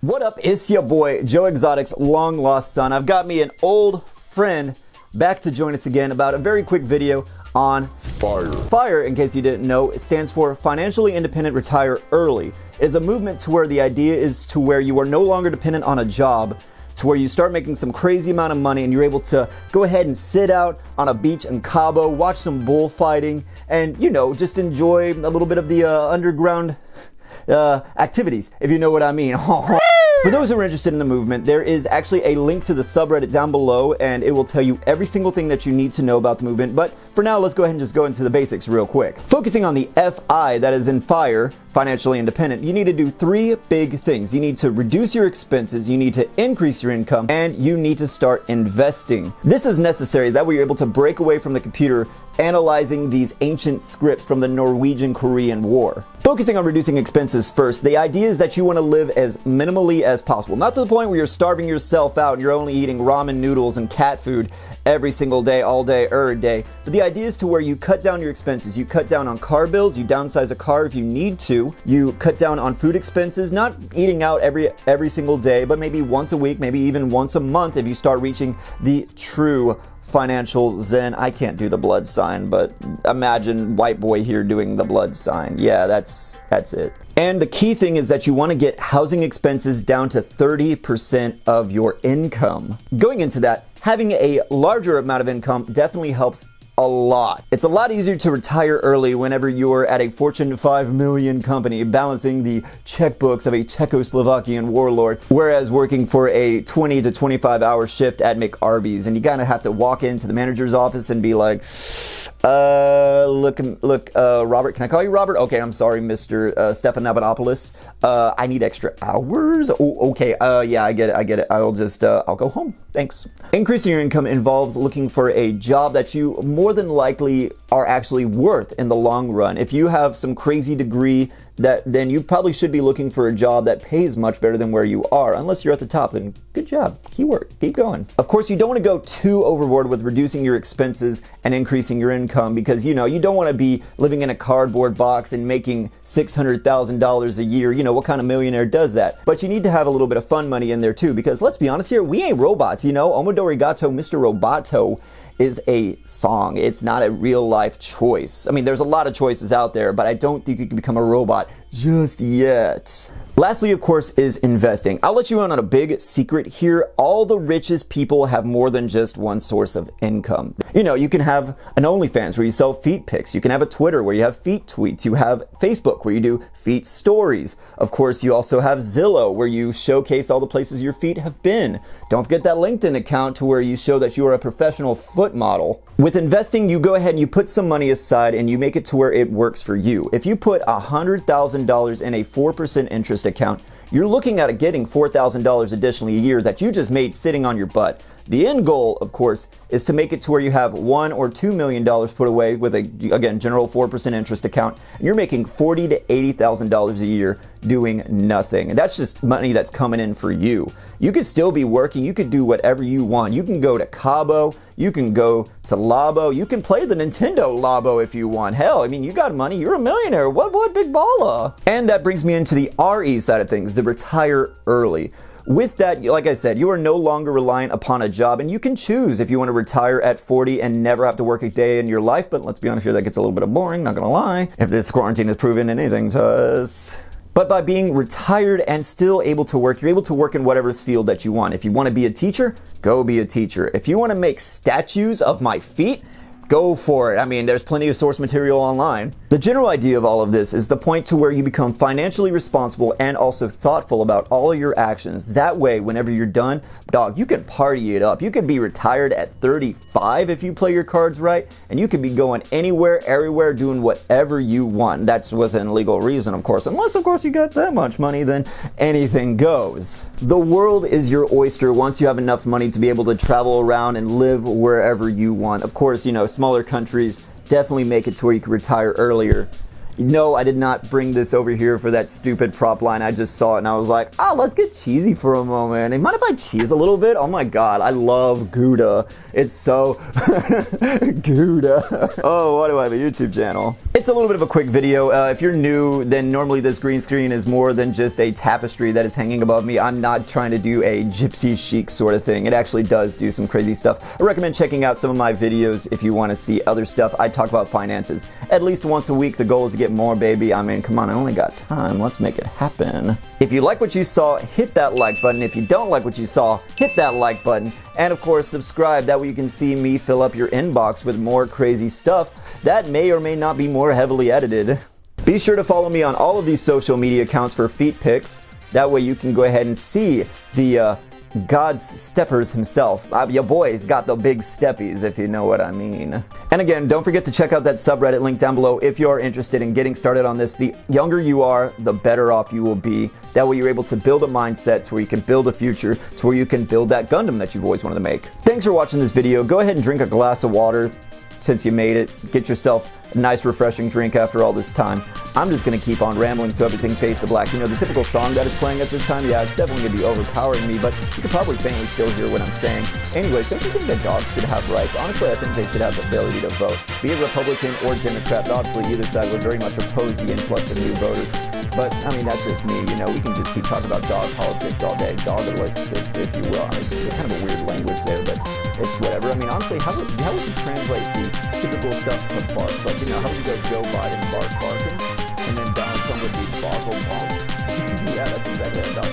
What up? It's your boy Joe Exotic's long lost son. I've got me an old friend back to join us again about a very quick video on FIRE. FIRE, in case you didn't know, it stands for Financially Independent Retire Early. It is a movement to where the idea is to where you are no longer dependent on a job, to where you start making some crazy amount of money and you're able to go ahead and sit out on a beach in Cabo, watch some bullfighting, and, you know, just enjoy a little bit of the underground activities, if you know what I mean. For those who are interested in the movement, there is actually a link to the subreddit down below, and it will tell you every single thing that you need to know about the movement. But for now, let's go ahead and just go into the basics real quick. Focusing on the FI, that is in FIRE, Financially Independent, you need to do three big things. You need to reduce your expenses, you need to increase your income, and you need to start investing. This is necessary, that way you're able to break away from the computer analyzing these ancient scripts from the Norwegian-Korean War. Focusing on reducing expenses first, the idea is that you want to live as minimally as possible. Not to the point where you're starving yourself out and you're only eating ramen noodles and cat food every single day, all day, every day. But the idea is to where you cut down your expenses. You cut down on car bills, you downsize a car if you need to. You cut down on food expenses, not eating out every single day, but maybe once a week, maybe even once a month if you start reaching the true financial zen. I can't do the blood sign, but imagine white boy here doing the blood sign. Yeah, that's it. And the key thing is that you want to get housing expenses down to 30% of your income. Going into that, having a larger amount of income definitely helps a lot. It's a lot easier to retire early whenever you're at a Fortune 5 million company balancing the checkbooks of a Czechoslovakian warlord, whereas working for a 20 to 25 hour shift at McArby's, and you kind of have to walk into the manager's office and be like, look, Robert, can I call you Robert? Okay, I'm sorry, Mr. Stephanopoulos. I need extra hours. Oh, okay, yeah, I get it. I'll go home. Thanks. Increasing your income involves looking for a job that you more than likely are actually worth in the long run. If you have some crazy degree, then you probably should be looking for a job that pays much better than where you are. Unless you're at the top, then good job. Keyword. Keep going. Of course, you don't want to go too overboard with reducing your expenses and increasing your income, because, you know, you don't want to be living in a cardboard box and making $600,000 a year. You know, what kind of millionaire does that? But you need to have a little bit of fun money in there too, because let's be honest here, we ain't robots, you know? Omodorigato, Mr. Roboto is a song. It's not a real life choice. I mean, there's a lot of choices out there, but I don't think you can become a robot just yet. Lastly, of course, is investing. I'll let you in on a big secret here. All the richest people have more than just one source of income. You know, you can have an OnlyFans where you sell feet pics. You can have a Twitter where you have feet tweets. You have Facebook where you do feet stories. Of course, you also have Zillow where you showcase all the places your feet have been. Don't forget that LinkedIn account to where you show that you are a professional foot model. With investing, you go ahead and you put some money aside and you make it to where it works for you. If you put $100,000 in a 4% interest account, you're looking at getting $4,000 additionally a year that you just made sitting on your butt. The end goal, of course, is to make it to where you have $1 or $2 million put away with a, again, general 4% interest account, and you're making $40,000 to $80,000 a year doing nothing. And that's just money that's coming in for you. You could still be working. You could do whatever you want. You can go to Cabo. You can go to Labo. You can play the Nintendo Labo if you want. Hell, I mean, you got money. You're a millionaire. What big baller? And that brings me into the RE side of things, the retire early. With that, like I said, you are no longer reliant upon a job, and you can choose if you want to retire at 40 and never have to work a day in your life. But let's be honest here, that gets a little bit boring, not gonna lie, if this quarantine has proven anything to us. But by being retired and still able to work, you're able to work in whatever field that you want. If you want to be a teacher, go be a teacher. If you want to make statues of my feet, go for it. I mean, there's plenty of source material online. The general idea of all of this is the point to where you become financially responsible and also thoughtful about all of your actions. That way, whenever you're done, dog, you can party it up. You could be retired at 35 if you play your cards right, and you could be going anywhere, everywhere, doing whatever you want. That's within legal reason, of course. Unless, of course, you got that much money, then anything goes. The world is your oyster once you have enough money to be able to travel around and live wherever you want. Of course, you know, smaller countries definitely make it to where you can retire earlier. No, I did not bring this over here for that stupid prop line. I just saw it and I was like, oh, let's get cheesy for a moment. Hey, mind if I cheese a little bit? Oh my god, I love Gouda. It's so... Gouda. Oh, why do I have a YouTube channel? It's a little bit of a quick video. If you're new, then normally this green screen is more than just a tapestry that is hanging above me. I'm not trying to do a gypsy chic sort of thing. It actually does do some crazy stuff. I recommend checking out some of my videos if you want to see other stuff. I talk about finances at least once a week. The goal is to get more, baby. I mean, come on, I only got time. Let's make it happen. If you like what you saw, hit that like button. If you don't like what you saw, hit that like button. And of course, subscribe. That way you can see me fill up your inbox with more crazy stuff that may or may not be more heavily edited. Be sure to follow me on all of these social media accounts for feet pics. That way you can go ahead and see the God's steppers himself. Your boy's got the big steppies, if you know what I mean. And again, don't forget to check out that subreddit link down below if you're interested in getting started on this. The younger you are, the better off you will be. That way you're able to build a mindset to where you can build a future, to where you can build that Gundam that you've always wanted to make. Thanks for watching this video. Go ahead and drink a glass of water since you made it. Get yourself a nice refreshing drink after all this time. I'm just going to keep on rambling to everything fades to black. You know, the typical song that is playing at this time, yeah, it's definitely going to be overpowering me, but you can probably faintly still hear what I'm saying. Anyways, don't you think that dogs should have rights? Honestly, I think they should have the ability to vote. Be it Republican or Democrat, obviously either side would very much oppose the influx of new voters. But, I mean, that's just me, you know, we can just keep talking about dog politics all day. Dog-alicks, if you will. It's kind of a weird language there, but it's whatever. I mean, honestly, how would you translate the typical stuff to bark? Like, you know, how would you go Joe Biden barking, and then Donald Trump would be boggle bonk? Yeah, that's exactly how